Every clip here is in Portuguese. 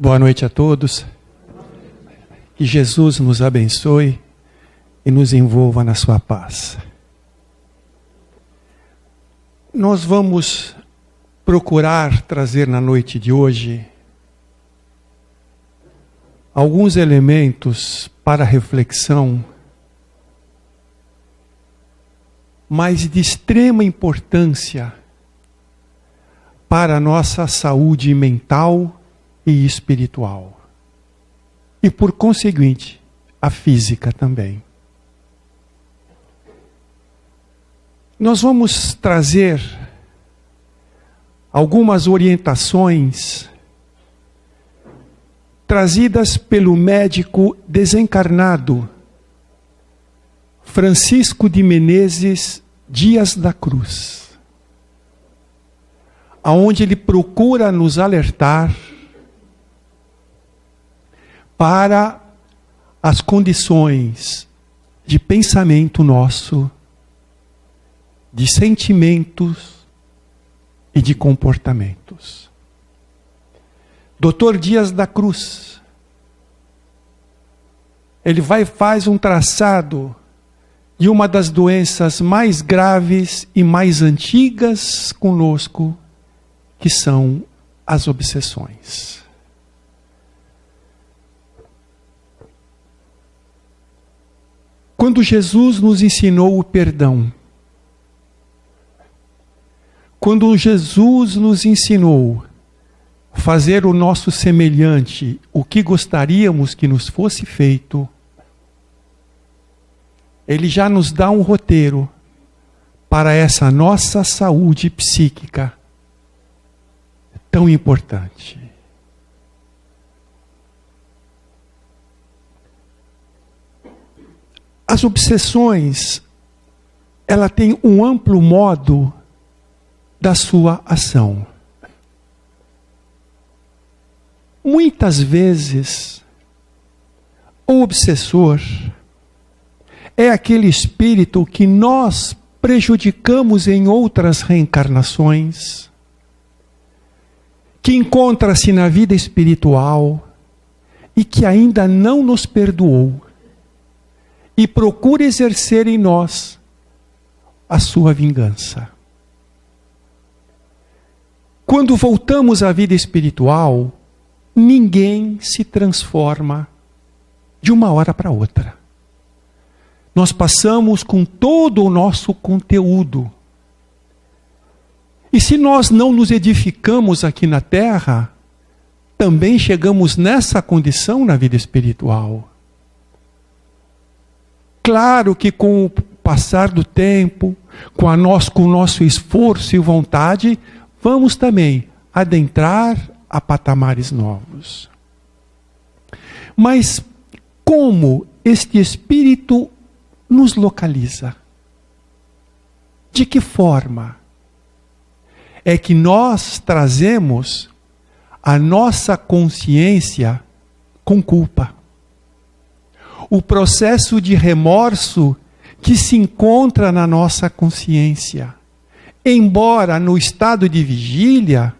Boa noite a todos. Que Jesus nos abençoe e nos envolva na sua paz. Nós vamos procurar trazer na noite de hoje alguns elementos para reflexão, mas de extrema importância para a nossa saúde mental e espiritual. E por conseguinte, a física também. Nós vamos trazer algumas orientações trazidas pelo médico desencarnado Francisco de Menezes Dias da Cruz, aonde ele procura nos alertar para as condições de pensamento nosso, de sentimentos e de comportamentos. Dr. Dias da Cruz, ele faz um traçado de uma das doenças mais graves e mais antigas conosco, que são as obsessões. Quando Jesus nos ensinou o perdão, quando Jesus nos ensinou fazer o nosso semelhante, o que gostaríamos que nos fosse feito, Ele já nos dá um roteiro para essa nossa saúde psíquica tão importante. As obsessões, ela tem um amplo modo da sua ação. Muitas vezes, o obsessor é aquele espírito que nós prejudicamos em outras reencarnações, que encontra-se na vida espiritual e que ainda não nos perdoou e procura exercer em nós a sua vingança. Quando voltamos à vida espiritual, ninguém se transforma de uma hora para outra. Nós passamos com todo o nosso conteúdo. E se nós não nos edificamos aqui na Terra, também chegamos nessa condição na vida espiritual. Claro que com o passar do tempo, com o nosso esforço e vontade, vamos também adentrar a patamares novos. Mas como este espírito nos localiza? De que forma? É que nós trazemos a nossa consciência com culpa. O processo de remorso que se encontra na nossa consciência. Embora no estado de vigília,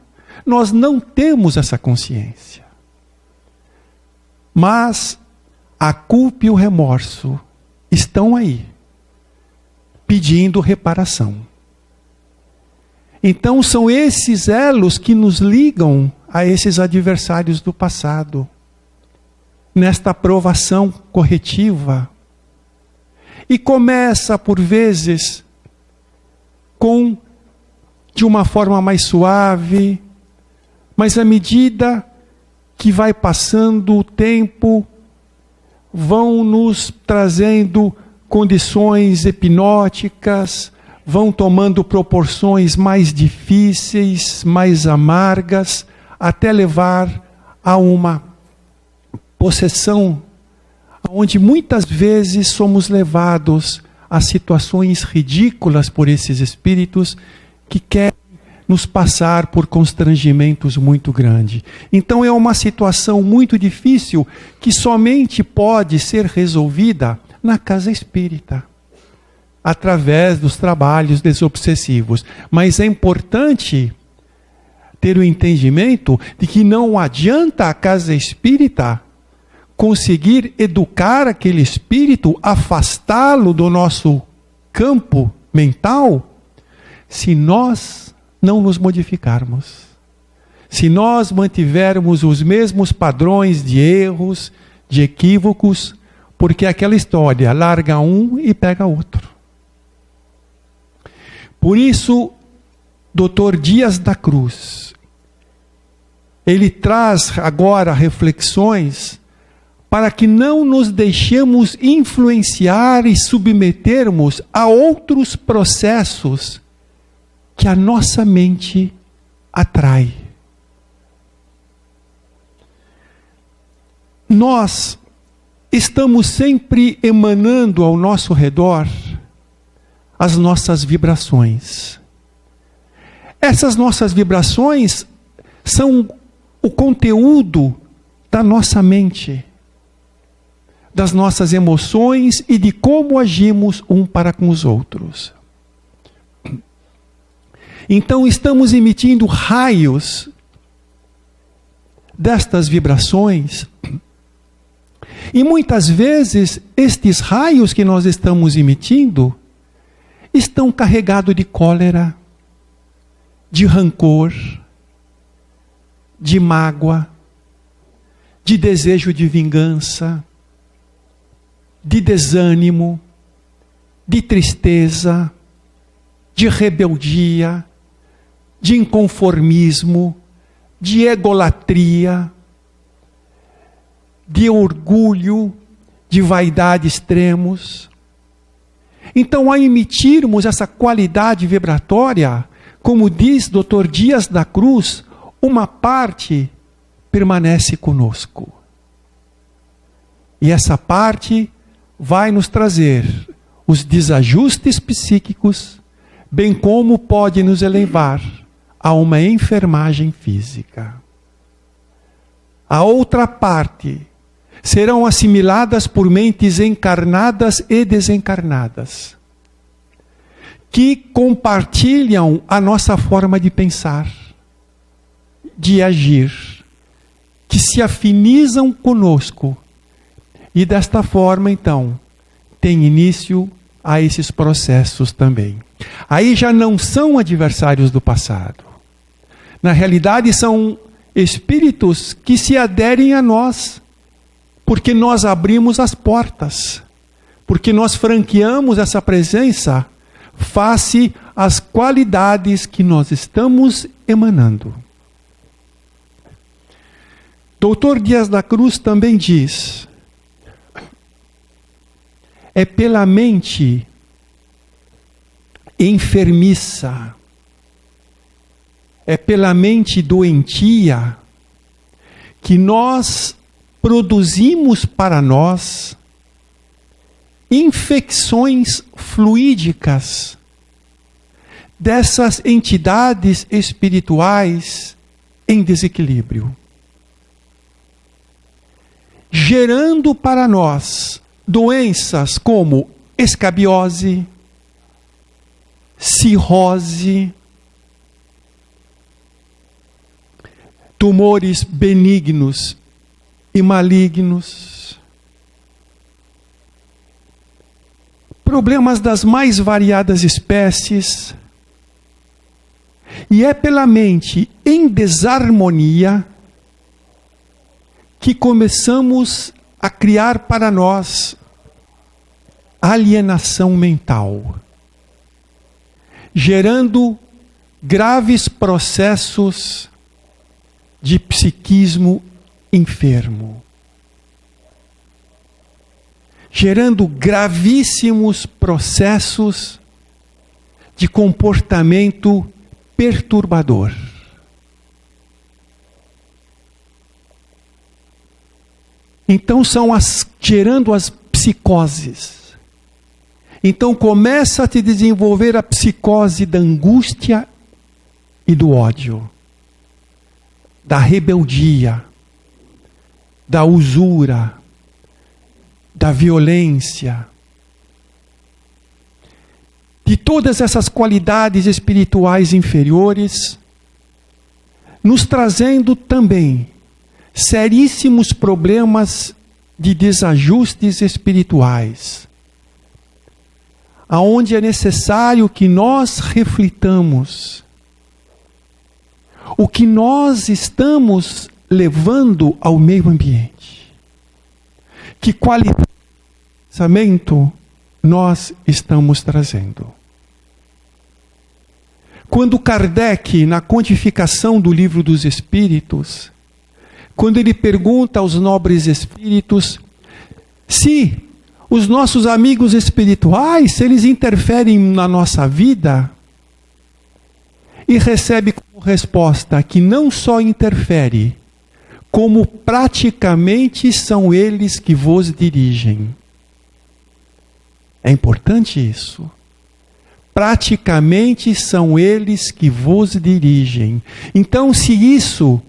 nós não temos essa consciência. Mas a culpa e o remorso estão aí, pedindo reparação. Então são esses elos que nos ligam a esses adversários do passado, nesta provação corretiva. E começa, por vezes, de uma forma mais suave, mas à medida que vai passando o tempo, vão nos trazendo condições hipnóticas, vão tomando proporções mais difíceis, mais amargas, até levar a uma possessão, onde muitas vezes somos levados a situações ridículas por esses espíritos que querem nos passar por constrangimentos muito grandes. Então é uma situação muito difícil que somente pode ser resolvida na casa espírita, através dos trabalhos desobsessivos. Mas é importante ter o entendimento de que não adianta a casa espírita conseguir educar aquele espírito, afastá-lo do nosso campo mental, se nós não nos modificarmos. Se nós mantivermos os mesmos padrões de erros, de equívocos, porque aquela história larga um e pega outro. Por isso, Dr. Dias da Cruz, ele traz agora reflexões para que não nos deixemos influenciar e submetermos a outros processos que a nossa mente atrai. Nós estamos sempre emanando ao nosso redor as nossas vibrações. Essas nossas vibrações são o conteúdo da nossa mente, das nossas emoções e de como agimos um para com os outros. Então estamos emitindo raios destas vibrações, e muitas vezes estes raios que nós estamos emitindo estão carregados de cólera, de rancor, de mágoa, de desejo de vingança, de desânimo, de tristeza, de rebeldia, de inconformismo, de egolatria, de orgulho, de vaidade extremos. Então, ao emitirmos essa qualidade vibratória, como diz Dr. Dias da Cruz, uma parte permanece conosco. E essa parte vai nos trazer os desajustes psíquicos, bem como pode nos elevar a uma enfermagem física. A outra parte serão assimiladas por mentes encarnadas e desencarnadas, que compartilham a nossa forma de pensar, de agir, que se afinizam conosco. E desta forma, então, tem início a esses processos também. Aí já não são adversários do passado. Na realidade, são espíritos que se aderem a nós, porque nós abrimos as portas, porque nós franqueamos essa presença face às qualidades que nós estamos emanando. Dr. Dias da Cruz também diz: é pela mente enfermiça, é pela mente doentia que nós produzimos para nós infecções fluídicas dessas entidades espirituais em desequilíbrio, gerando para nós doenças como escabiose, cirrose, tumores benignos e malignos, problemas das mais variadas espécies. E é pela mente em desarmonia que começamos a criar para nós alienação mental, gerando graves processos de psiquismo enfermo, gerando gravíssimos processos de comportamento perturbador. Então gerando as psicoses. Então começa a te desenvolver a psicose da angústia e do ódio, da rebeldia, da usura, da violência, de todas essas qualidades espirituais inferiores, nos trazendo também seríssimos problemas de desajustes espirituais, aonde é necessário que nós reflitamos o que nós estamos levando ao meio ambiente, que qualidade de pensamento nós estamos trazendo. Quando Kardec, na codificação do Livro dos Espíritos, quando ele pergunta aos nobres espíritos se os nossos amigos espirituais, se eles interferem na nossa vida, e recebe como resposta que não só interfere, como praticamente são eles que vos dirigem. É importante isso. Praticamente são eles que vos dirigem. Então, se isso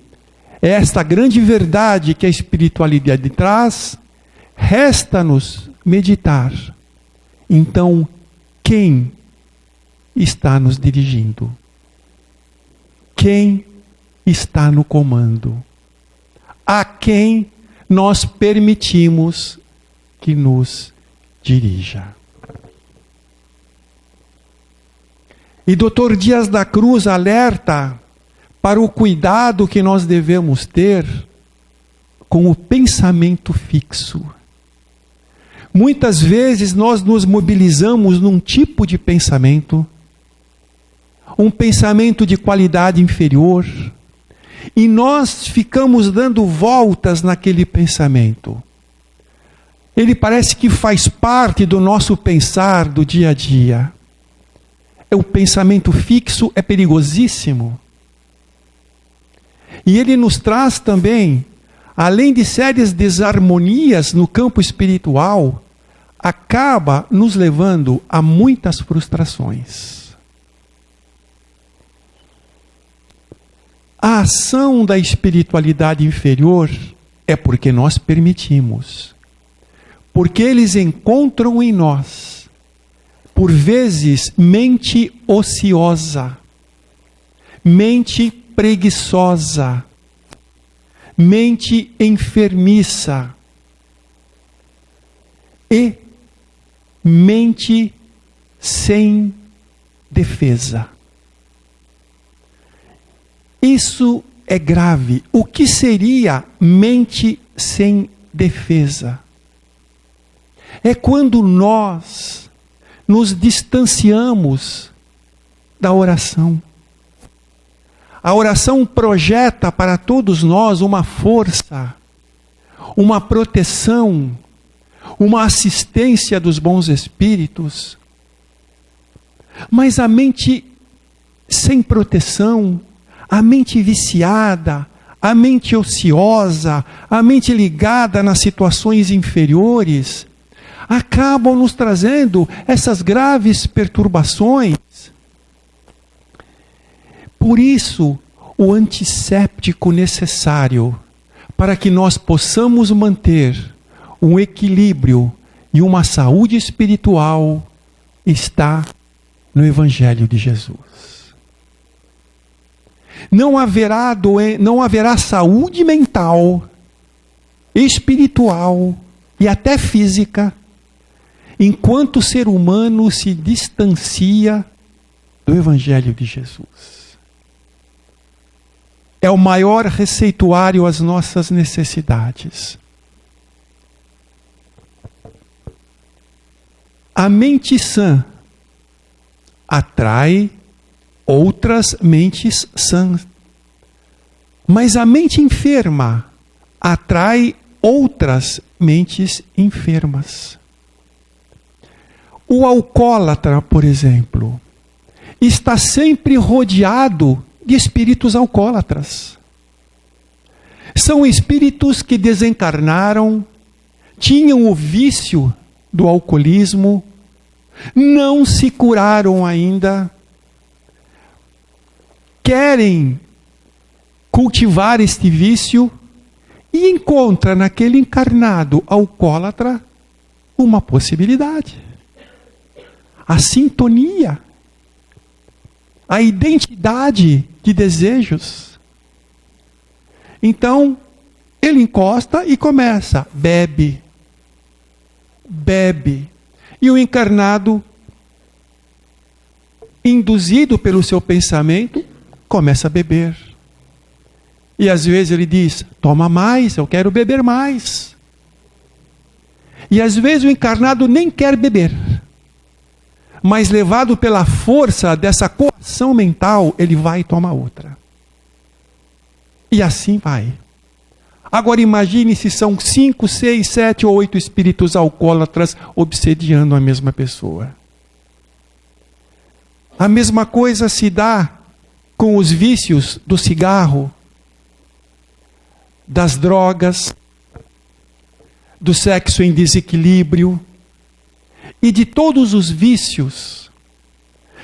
é esta grande verdade que a espiritualidade traz, resta-nos meditar. Então, quem está nos dirigindo? Quem está no comando? A quem nós permitimos que nos dirija? E Dr. Dias da Cruz alerta para o cuidado que nós devemos ter com o pensamento fixo. Muitas vezes nós nos mobilizamos num tipo de pensamento, um pensamento de qualidade inferior, e nós ficamos dando voltas naquele pensamento. Ele parece que faz parte do nosso pensar do dia a dia. O pensamento fixo é perigosíssimo. E ele nos traz também, além de sérias desarmonias no campo espiritual, acaba nos levando a muitas frustrações. A ação da espiritualidade inferior é porque nós permitimos. Porque eles encontram em nós, por vezes, mente ociosa, mente preguiçosa, mente enfermiça e mente sem defesa. Isso é grave. O que seria mente sem defesa? É quando nós nos distanciamos da oração. A oração projeta para todos nós uma força, uma proteção, uma assistência dos bons espíritos. Mas a mente sem proteção, a mente viciada, a mente ociosa, a mente ligada nas situações inferiores, acabam nos trazendo essas graves perturbações. Por isso, o antisséptico necessário para que nós possamos manter um equilíbrio e uma saúde espiritual está no Evangelho de Jesus. Não haverá saúde mental, espiritual e até física enquanto o ser humano se distancia do Evangelho de Jesus. É o maior receituário às nossas necessidades. A mente sã atrai outras mentes sãs. Mas a mente enferma atrai outras mentes enfermas. O alcoólatra, por exemplo, está sempre rodeado de espíritos alcoólatras. São espíritos que desencarnaram, tinham o vício do alcoolismo, não se curaram ainda, querem cultivar este vício e encontra naquele encarnado alcoólatra uma possibilidade. A sintonia, a identidade de desejos. Então, ele encosta e começa, bebe. E o encarnado, induzido pelo seu pensamento, começa a beber. E às vezes ele diz, toma mais, eu quero beber mais. E às vezes o encarnado nem quer beber. Mas levado pela força dessa coação mental, ele vai e toma outra. E assim vai. Agora imagine se são 5, 6, 7 ou 8 espíritos alcoólatras obsediando a mesma pessoa. A mesma coisa se dá com os vícios do cigarro, das drogas, do sexo em desequilíbrio e de todos os vícios.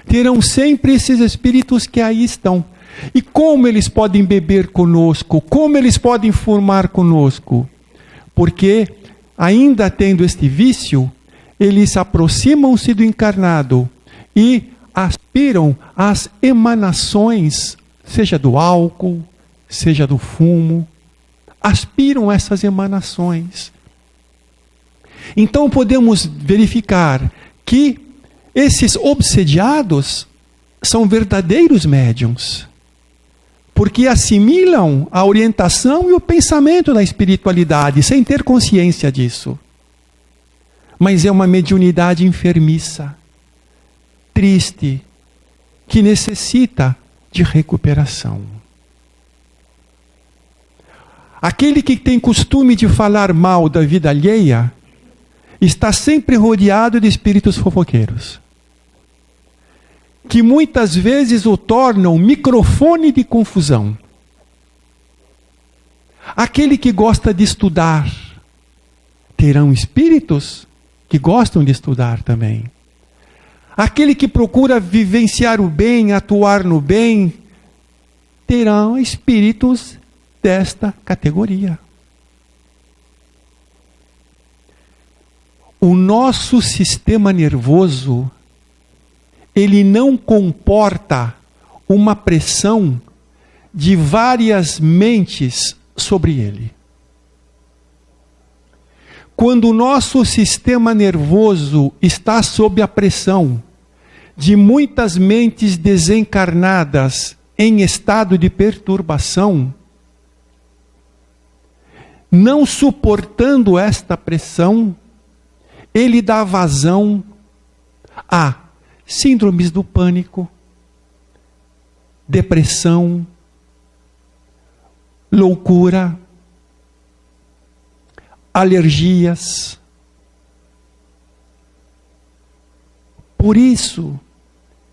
Terão sempre esses espíritos que aí estão. E como eles podem beber conosco? Como eles podem formar conosco? Porque, ainda tendo este vício, eles aproximam-se do encarnado e aspiram às emanações, seja do álcool, seja do fumo, aspiram essas emanações. Então podemos verificar que esses obsediados são verdadeiros médiuns, porque assimilam a orientação e o pensamento da espiritualidade, sem ter consciência disso. Mas é uma mediunidade enfermiça, triste, que necessita de recuperação. Aquele que tem costume de falar mal da vida alheia, está sempre rodeado de espíritos fofoqueiros, que muitas vezes o tornam microfone de confusão. Aquele que gosta de estudar, terão espíritos que gostam de estudar também. Aquele que procura vivenciar o bem, atuar no bem, terão espíritos desta categoria. O nosso sistema nervoso, ele não comporta uma pressão de várias mentes sobre ele. Quando o nosso sistema nervoso está sob a pressão de muitas mentes desencarnadas em estado de perturbação, não suportando esta pressão, ele dá vazão a síndromes do pânico, depressão, loucura, alergias. Por isso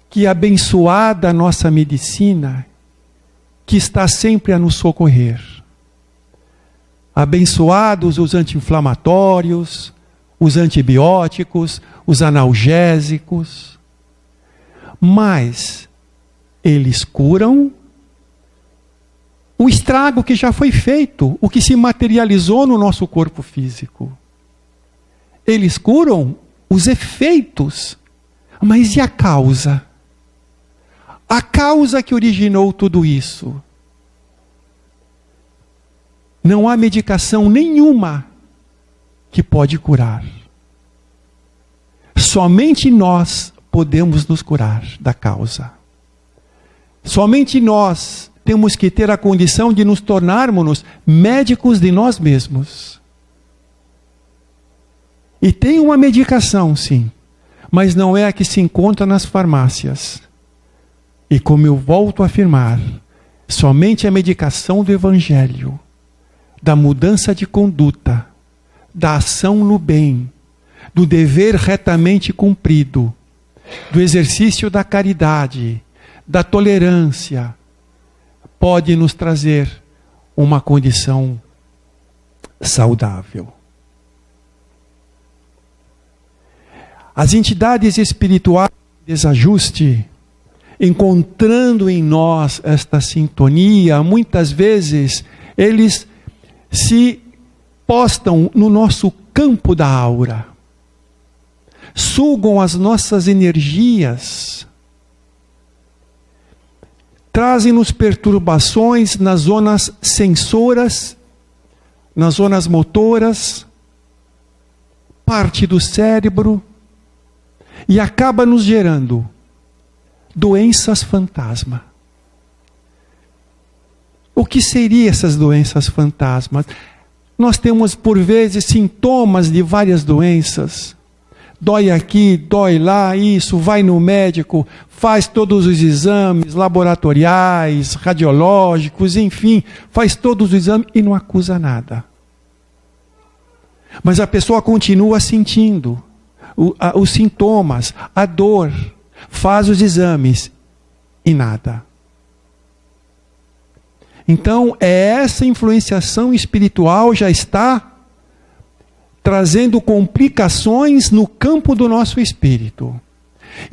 que abençoada a nossa medicina, que está sempre a nos socorrer. Abençoados os anti-inflamatórios, os antibióticos, os analgésicos. Mas eles curam o estrago que já foi feito, o que se materializou no nosso corpo físico. Eles curam os efeitos, mas e a causa? A causa que originou tudo isso. Não há medicação nenhuma que pode curar. Somente nós podemos nos curar da causa. Somente nós temos que ter a condição de nos tornarmos médicos de nós mesmos. E tem uma medicação, sim, mas não é a que se encontra nas farmácias. E como eu volto a afirmar, somente a medicação do Evangelho, da mudança de conduta, da ação no bem, do dever retamente cumprido, do exercício da caridade, da tolerância, pode nos trazer uma condição saudável. As entidades espirituais de desajuste, encontrando em nós esta sintonia, muitas vezes eles se postam no nosso campo da aura, sugam as nossas energias, trazem-nos perturbações nas zonas sensoras, nas zonas motoras, parte do cérebro, e acaba nos gerando doenças fantasma. O que seriam essas doenças fantasmas? Nós temos, por vezes, sintomas de várias doenças. Dói aqui, dói lá, isso, vai no médico, faz todos os exames laboratoriais, radiológicos, enfim, faz todos os exames e não acusa nada. Mas a pessoa continua sentindo os sintomas, a dor, faz os exames e nada. Então, essa influenciação espiritual já está trazendo complicações no campo do nosso espírito.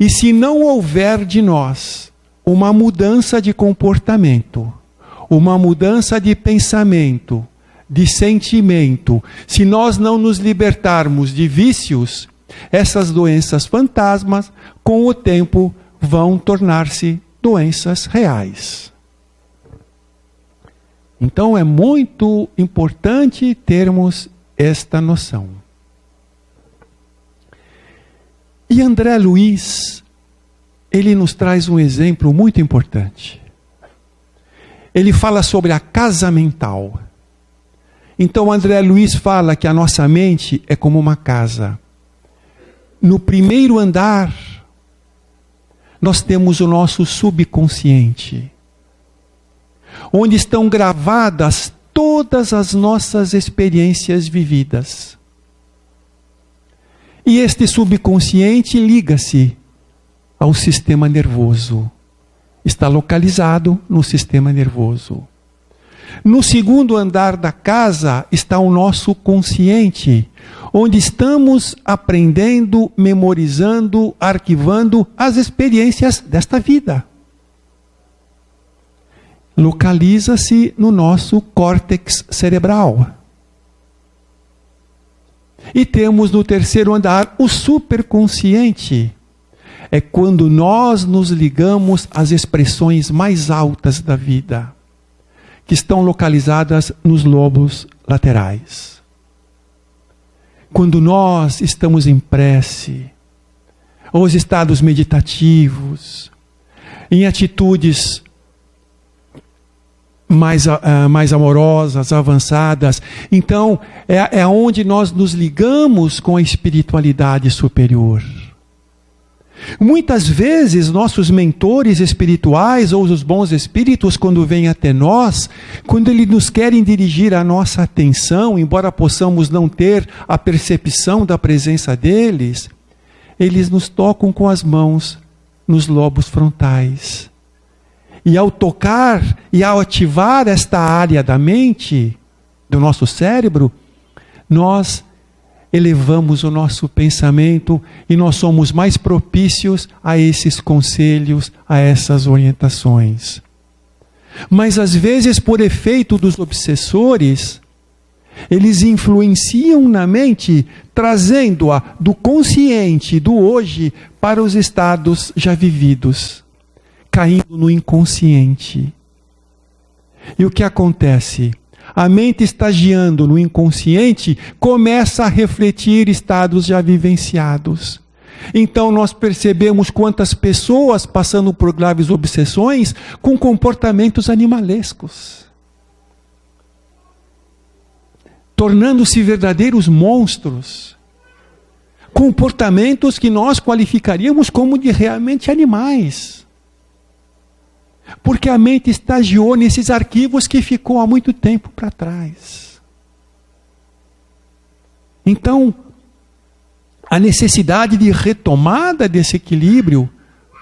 E se não houver de nós uma mudança de comportamento, uma mudança de pensamento, de sentimento, se nós não nos libertarmos de vícios, essas doenças fantasmas, com o tempo, vão tornar-se doenças reais. Então é muito importante termos esta noção. E André Luiz, ele nos traz um exemplo muito importante. Ele fala sobre a casa mental. Então André Luiz fala que a nossa mente é como uma casa. No primeiro andar, nós temos o nosso subconsciente, onde estão gravadas todas as nossas experiências vividas. E este subconsciente liga-se ao sistema nervoso. Está localizado no sistema nervoso. No segundo andar da casa está o nosso consciente, onde estamos aprendendo, memorizando, arquivando as experiências desta vida. Localiza-se no nosso córtex cerebral. E temos no terceiro andar o superconsciente. É quando nós nos ligamos às expressões mais altas da vida, que estão localizadas nos lobos laterais. Quando nós estamos em prece, ou os estados meditativos, em atitudes mais amorosas, avançadas. Então, é onde nós nos ligamos com a espiritualidade superior. Muitas vezes, nossos mentores espirituais, ou os bons espíritos, quando vêm até nós, quando eles nos querem dirigir a nossa atenção, embora possamos não ter a percepção da presença deles, eles nos tocam com as mãos nos lobos frontais. E ao tocar e ao ativar esta área da mente, do nosso cérebro, nós elevamos o nosso pensamento e nós somos mais propícios a esses conselhos, a essas orientações. Mas às vezes, por efeito dos obsessores, eles influenciam na mente, trazendo-a do consciente, do hoje, para os estados já vividos, caindo no inconsciente. E o que acontece? A mente estagiando no inconsciente começa a refletir estados já vivenciados. Então nós percebemos quantas pessoas passando por graves obsessões com comportamentos animalescos, tornando-se verdadeiros monstros, comportamentos que nós qualificaríamos como de realmente animais. Porque a mente estagiou nesses arquivos que ficou há muito tempo para trás. Então, a necessidade de retomada desse equilíbrio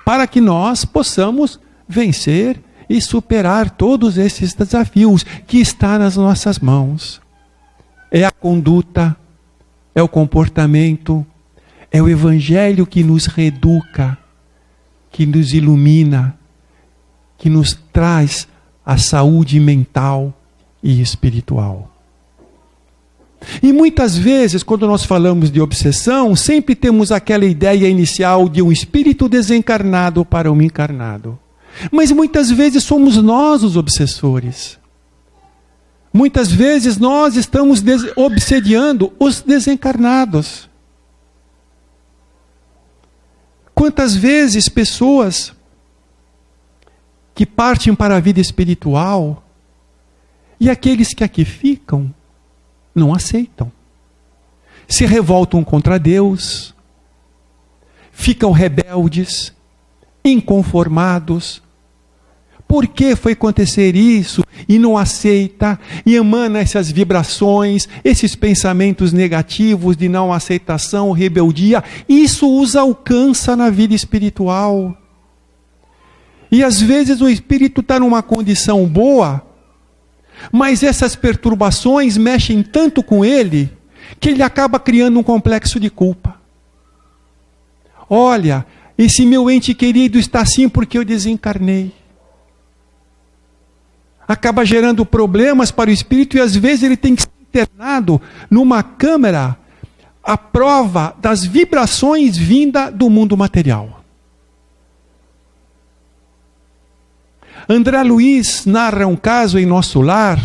para que nós possamos vencer e superar todos esses desafios que estão nas nossas mãos. É a conduta, é o comportamento, é o Evangelho que nos reeduca, que nos ilumina, que nos traz a saúde mental e espiritual. E muitas vezes, quando nós falamos de obsessão, sempre temos aquela ideia inicial de um espírito desencarnado para um encarnado. Mas muitas vezes somos nós os obsessores. Muitas vezes nós estamos obsediando os desencarnados. Quantas vezes pessoas que partem para a vida espiritual e aqueles que aqui ficam não aceitam. Se revoltam contra Deus, ficam rebeldes, inconformados. Por que foi acontecer isso? E não aceita, e emana essas vibrações, esses pensamentos negativos de não aceitação, rebeldia. Isso os alcança na vida espiritual. E às vezes o espírito está numa condição boa, mas essas perturbações mexem tanto com ele, que ele acaba criando um complexo de culpa. Olha, esse meu ente querido está assim porque eu desencarnei. Acaba gerando problemas para o espírito e às vezes ele tem que ser internado numa câmara à prova das vibrações vindas do mundo material. André Luiz narra um caso em nosso lar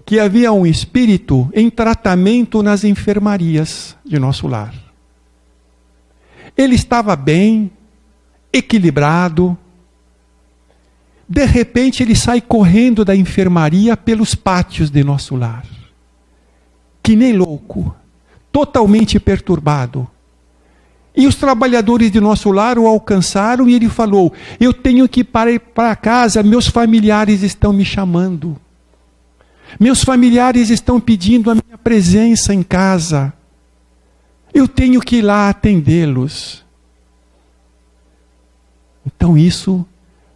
que havia um espírito em tratamento nas enfermarias de nosso lar. Ele estava bem, equilibrado. De repente ele sai correndo da enfermaria pelos pátios de nosso lar. Que nem louco, totalmente perturbado. E os trabalhadores de nosso lar o alcançaram e ele falou: eu tenho que ir para casa, meus familiares estão me chamando. Meus familiares estão pedindo a minha presença em casa. Eu tenho que ir lá atendê-los. Então isso,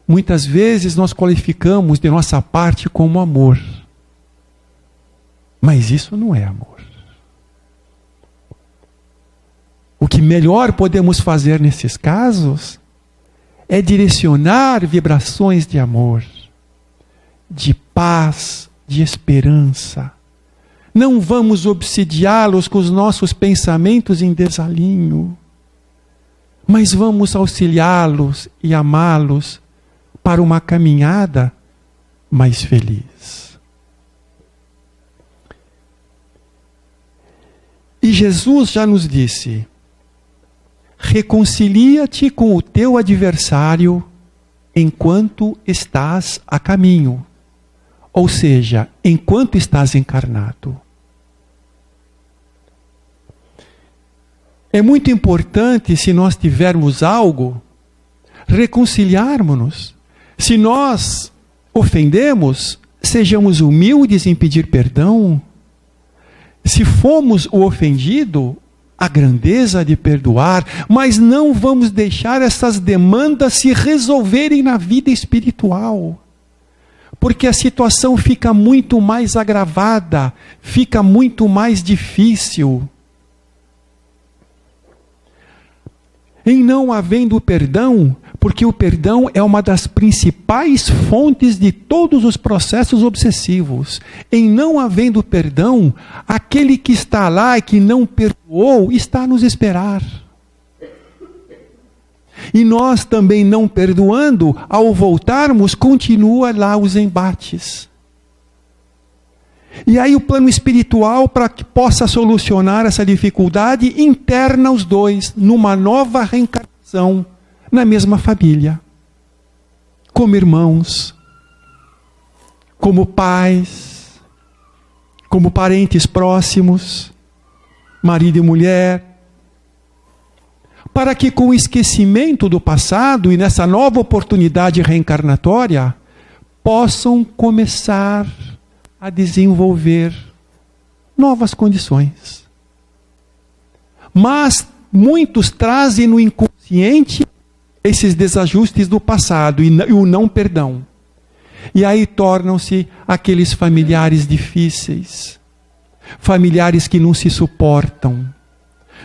muitas vezes nós qualificamos de nossa parte como amor. Mas isso não é amor. O que melhor podemos fazer nesses casos é direcionar vibrações de amor, de paz, de esperança. Não vamos obsidiá-los com os nossos pensamentos em desalinho, mas vamos auxiliá-los e amá-los para uma caminhada mais feliz. E Jesus já nos disse: reconcilia-te com o teu adversário enquanto estás a caminho. Ou seja, enquanto estás encarnado. É muito importante, se nós tivermos algo, reconciliarmos-nos. Se nós ofendemos, sejamos humildes em pedir perdão. Se fomos o ofendido, a grandeza de perdoar, mas não vamos deixar essas demandas se resolverem na vida espiritual. Porque a situação fica muito mais agravada, fica muito mais difícil. Em não havendo perdão, porque o perdão é uma das principais fontes de todos os processos obsessivos. Em não havendo perdão, aquele que está lá e que não perdoou, está a nos esperar. E nós também não perdoando, ao voltarmos, continua lá os embates. E aí o plano espiritual, para que possa solucionar essa dificuldade, interna os dois numa nova reencarnação, na mesma família. Como irmãos, como pais, como parentes próximos, marido e mulher, para que com o esquecimento do passado e nessa nova oportunidade reencarnatória, possam começar a desenvolver novas condições. Mas muitos trazem no inconsciente esses desajustes do passado e o não perdão. E aí tornam-se aqueles familiares difíceis, familiares que não se suportam,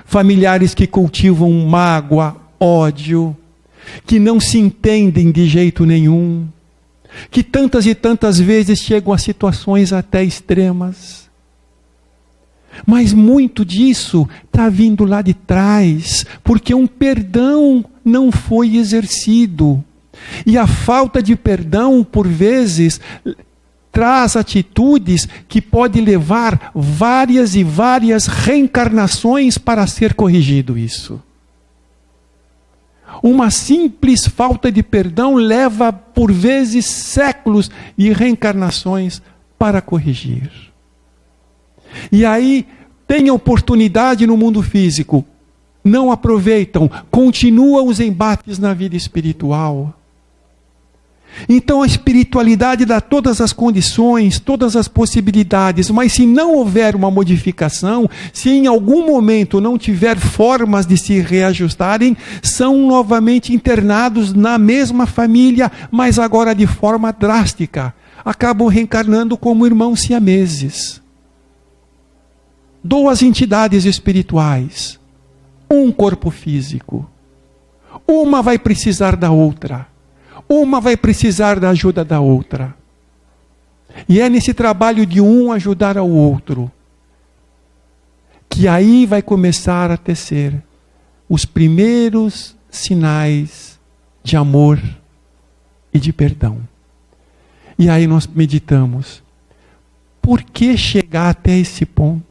familiares que cultivam mágoa, ódio, que não se entendem de jeito nenhum, que tantas e tantas vezes chegam a situações até extremas. Mas muito disso está vindo lá de trás, porque um perdão não foi exercido. E a falta de perdão, por vezes, traz atitudes que podem levar várias e várias reencarnações para ser corrigido isso. Uma simples falta de perdão leva, por vezes, séculos e reencarnações para corrigir. E aí, tem oportunidade no mundo físico, não aproveitam, continuam os embates na vida espiritual. Então a espiritualidade dá todas as condições, todas as possibilidades, mas se não houver uma modificação, se em algum momento não tiver formas de se reajustarem, são novamente internados na mesma família, mas agora de forma drástica. Acabam reencarnando como irmãos siameses. Duas entidades espirituais, um corpo físico. Uma vai precisar da outra. Uma vai precisar da ajuda da outra. E é nesse trabalho de um ajudar ao outro que aí vai começar a tecer os primeiros sinais de amor e de perdão. E aí nós meditamos: por que chegar até esse ponto?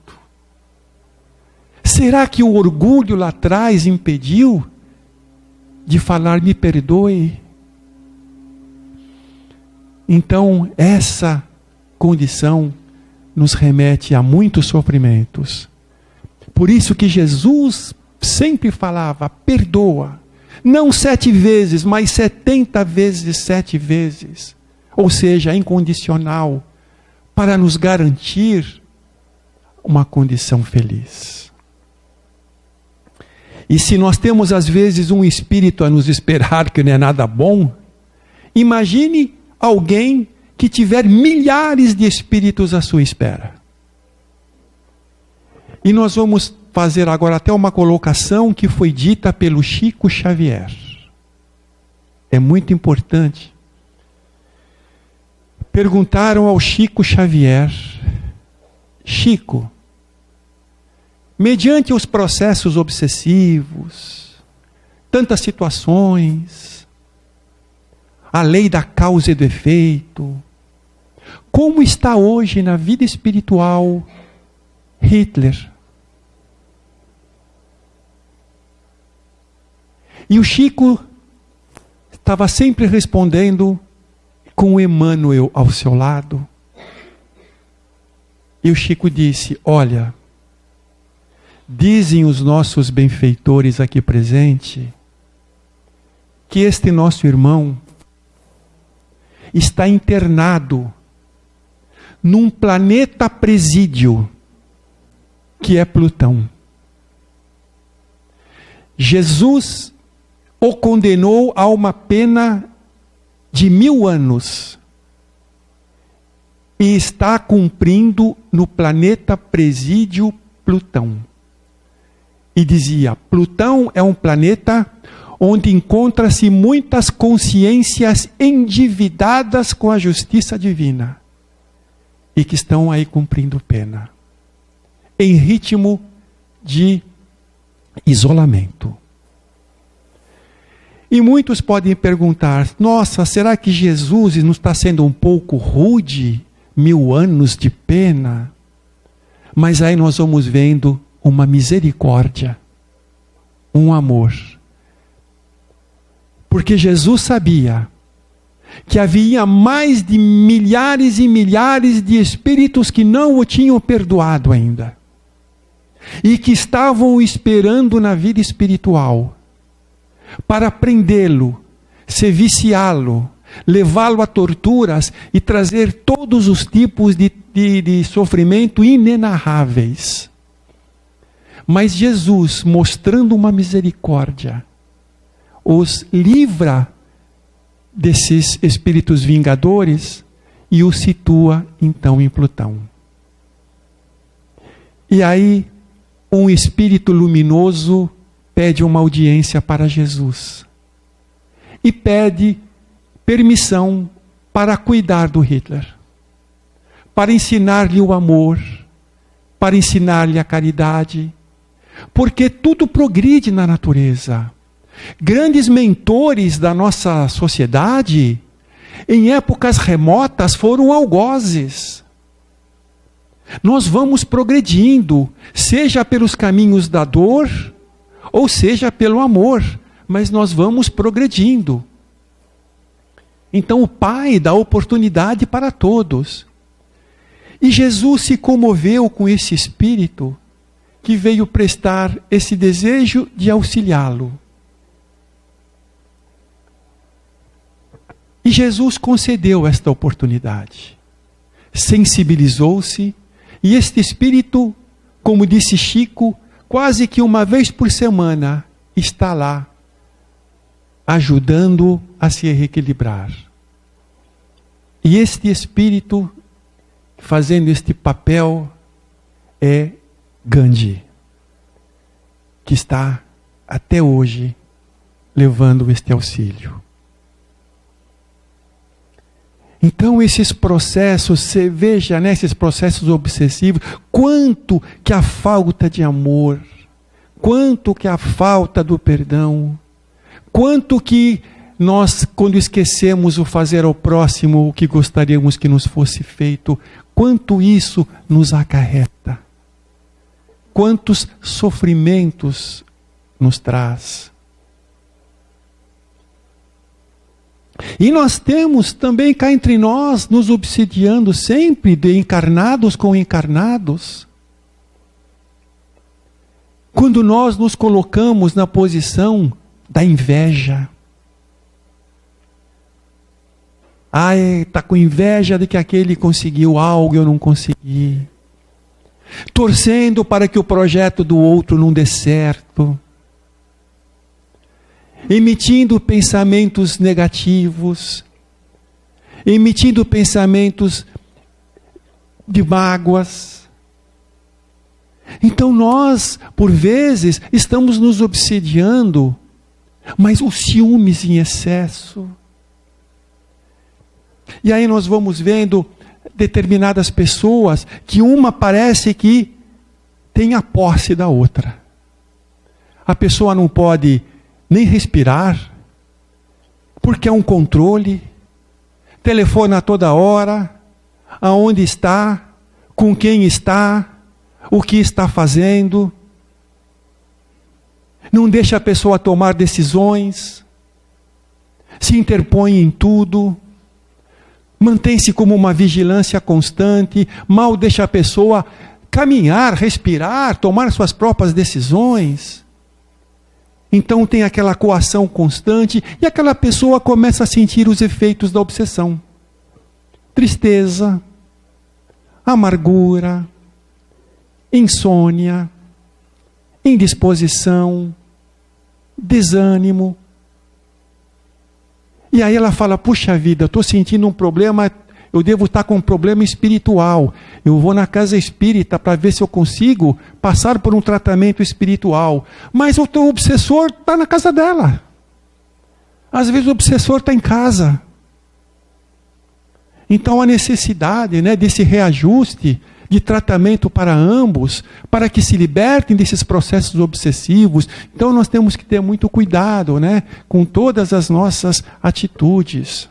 Será que o orgulho lá atrás impediu de falar me perdoe? Então, essa condição nos remete a muitos sofrimentos. Por isso que Jesus sempre falava: perdoa. Não 7 vezes, mas 70 vezes 7 vezes. Ou seja, incondicional, para nos garantir uma condição feliz. E se nós temos às vezes um espírito a nos esperar que não é nada bom, imagine alguém que tiver milhares de espíritos à sua espera. E nós vamos fazer agora até uma colocação que foi dita pelo Chico Xavier. É muito importante. Perguntaram ao Chico Xavier: Chico, mediante os processos obsessivos, tantas situações, a lei da causa e do efeito, como está hoje na vida espiritual Hitler? E o Chico estava sempre respondendo com o Emmanuel ao seu lado. E o Chico disse: olha, dizem os nossos benfeitores aqui presentes que este nosso irmão está internado num planeta presídio que é Plutão. Jesus o condenou a uma pena de 1000 anos e está cumprindo no planeta presídio Plutão. E dizia: Plutão é um planeta onde encontra-se muitas consciências endividadas com a justiça divina e que estão aí cumprindo pena, em ritmo de isolamento. E muitos podem perguntar: nossa, será que Jesus não está sendo um pouco rude? 1000 anos de pena? Mas aí nós vamos vendo uma misericórdia, um amor. Porque Jesus sabia que havia mais de milhares e milhares de espíritos que não o tinham perdoado ainda. E que estavam esperando na vida espiritual para prendê-lo, se viciá-lo, levá-lo a torturas e trazer todos os tipos de sofrimento inenarráveis. Mas Jesus, mostrando uma misericórdia, os livra desses espíritos vingadores e os situa então em Plutão. E aí um espírito luminoso pede uma audiência para Jesus e pede permissão para cuidar do Hitler, para ensinar-lhe o amor, para ensinar-lhe a caridade, porque tudo progride na natureza. Grandes mentores da nossa sociedade, em épocas remotas, foram algozes. Nós vamos progredindo, seja pelos caminhos da dor, ou seja pelo amor, mas nós vamos progredindo. Então o Pai dá oportunidade para todos. E Jesus se comoveu com esse espírito que veio prestar esse desejo de auxiliá-lo. E Jesus concedeu esta oportunidade. Sensibilizou-se, e este espírito, como disse Chico, quase que uma vez por semana está lá, ajudando a se reequilibrar. E este espírito, fazendo este papel, é Gandhi, que está até hoje levando este auxílio. Então esses processos, você veja, né, esses processos obsessivos, quanto que a falta de amor, quanto que a falta do perdão, quanto que nós, quando esquecemos o fazer ao próximo o que gostaríamos que nos fosse feito, quanto isso nos acarreta, quantos sofrimentos nos traz. E nós temos também cá entre nós, nos obsidiando sempre de encarnados com encarnados. Quando nós nos colocamos na posição da inveja. Ai, está com inveja de que aquele conseguiu algo e eu não consegui. Torcendo para que o projeto do outro não dê certo. Emitindo pensamentos negativos, emitindo pensamentos de mágoas. Então nós, por vezes, estamos nos obsediando, mas os ciúmes em excesso. E aí nós vamos vendo determinadas pessoas que uma parece que tem a posse da outra. A pessoa não pode nem respirar, porque é um controle, telefona a toda hora, aonde está, com quem está, o que está fazendo, não deixa a pessoa tomar decisões, se interpõe em tudo, mantém-se como uma vigilância constante, mal deixa a pessoa caminhar, respirar, tomar suas próprias decisões. Então tem aquela coação constante e aquela pessoa começa a sentir os efeitos da obsessão. Tristeza, amargura, insônia, indisposição, desânimo. E aí ela fala, puxa vida, eu estou sentindo um problema, eu devo estar com um problema espiritual. Eu vou na casa espírita para ver se eu consigo passar por um tratamento espiritual. Mas o teu obsessor está na casa dela. Às vezes o obsessor está em casa. Então a necessidade, né, desse reajuste de tratamento para ambos, para que se libertem desses processos obsessivos. Então nós temos que ter muito cuidado, né, com todas as nossas atitudes.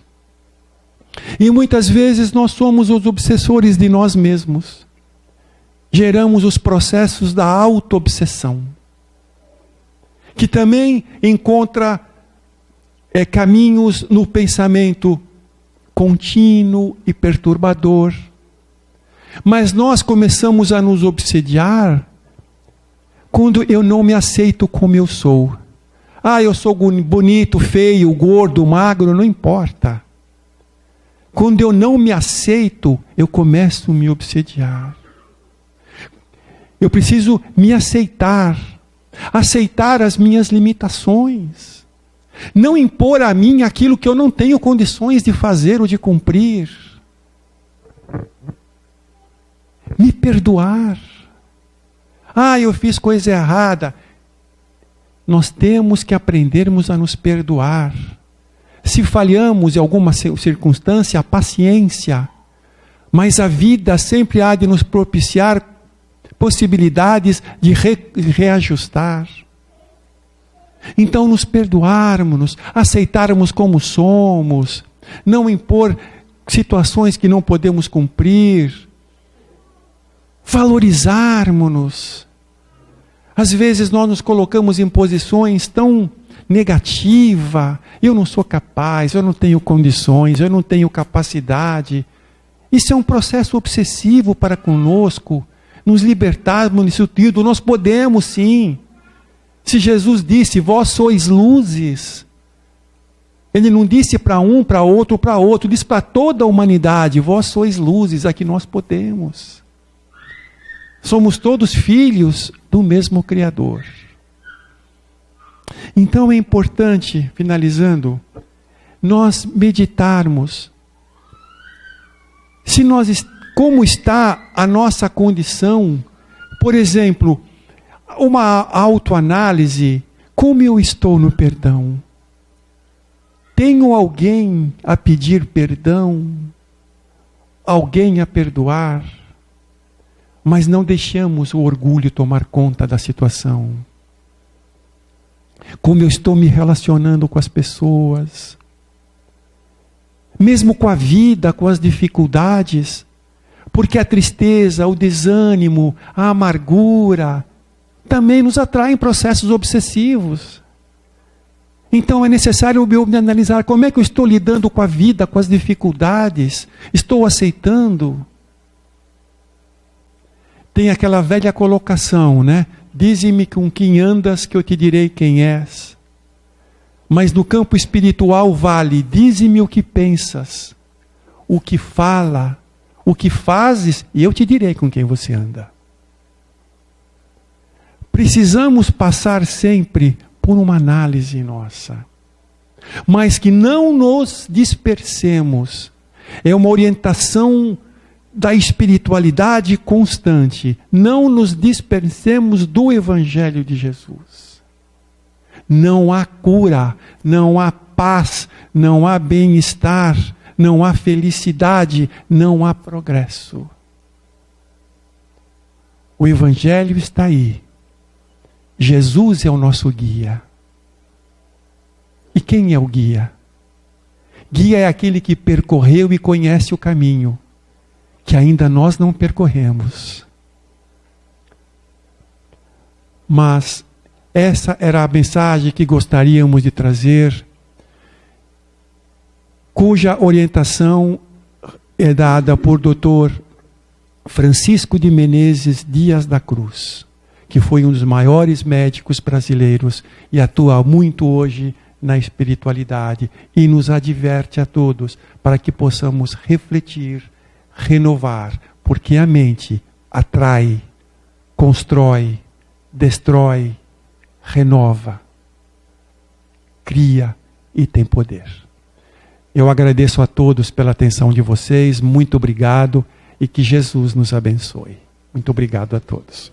E muitas vezes nós somos os obsessores de nós mesmos. Geramos os processos da auto-obsessão, que também encontra caminhos no pensamento contínuo e perturbador. Mas nós começamos a nos obsediar quando eu não me aceito como eu sou. Ah, eu sou bonito, feio, gordo, magro, não importa. Quando eu não me aceito, eu começo a me obsediar. Eu preciso me aceitar, aceitar as minhas limitações, não impor a mim aquilo que eu não tenho condições de fazer ou de cumprir. Me perdoar. Ah, eu fiz coisa errada. Nós temos que aprendermos a nos perdoar. Se falhamos em alguma circunstância, a paciência. Mas a vida sempre há de nos propiciar possibilidades de reajustar. Então, nos perdoarmos, aceitarmos como somos, não impor situações que não podemos cumprir, valorizarmos-nos. Às vezes nós nos colocamos em posições tão negativas, eu não sou capaz, eu não tenho condições, eu não tenho capacidade. Isso é um processo obsessivo para conosco, nos libertarmos nisso tudo. Nós podemos sim. Se Jesus disse, vós sois luzes, Ele não disse para um, para outro, disse para toda a humanidade, vós sois luzes, aqui nós podemos. Somos todos filhos do mesmo Criador. Então é importante, finalizando, nós meditarmos. Como está a nossa condição? Por exemplo, uma autoanálise, como eu estou no perdão? Tenho alguém a pedir perdão? Alguém a perdoar? Mas não deixamos o orgulho tomar conta da situação. Como eu estou me relacionando com as pessoas? Mesmo com a vida, com as dificuldades, porque a tristeza, o desânimo, a amargura, também nos atraem processos obsessivos. Então é necessário me analisar como é que eu estou lidando com a vida, com as dificuldades, estou aceitando? Tem aquela velha colocação, né? Dize-me com quem andas que eu te direi quem és. Mas no campo espiritual vale, dize-me o que pensas, o que fala, o que fazes, e eu te direi com quem você anda. Precisamos passar sempre por uma análise nossa, mas que não nos dispersemos. É uma orientação da espiritualidade constante. Não nos dispersemos do Evangelho de Jesus. Não há cura, não há paz, não há bem-estar, não há felicidade, não há progresso. O Evangelho está aí. Jesus é o nosso guia. E quem é o guia? Guia é aquele que percorreu e conhece o caminho, que ainda nós não percorremos. Mas essa era a mensagem que gostaríamos de trazer, cuja orientação é dada por Dr. Francisco de Menezes Dias da Cruz, que foi um dos maiores médicos brasileiros e atua muito hoje na espiritualidade e nos adverte a todos para que possamos refletir, renovar, porque a mente atrai, constrói, destrói, renova, cria e tem poder. Eu agradeço a todos pela atenção de vocês, muito obrigado e que Jesus nos abençoe. Muito obrigado a todos.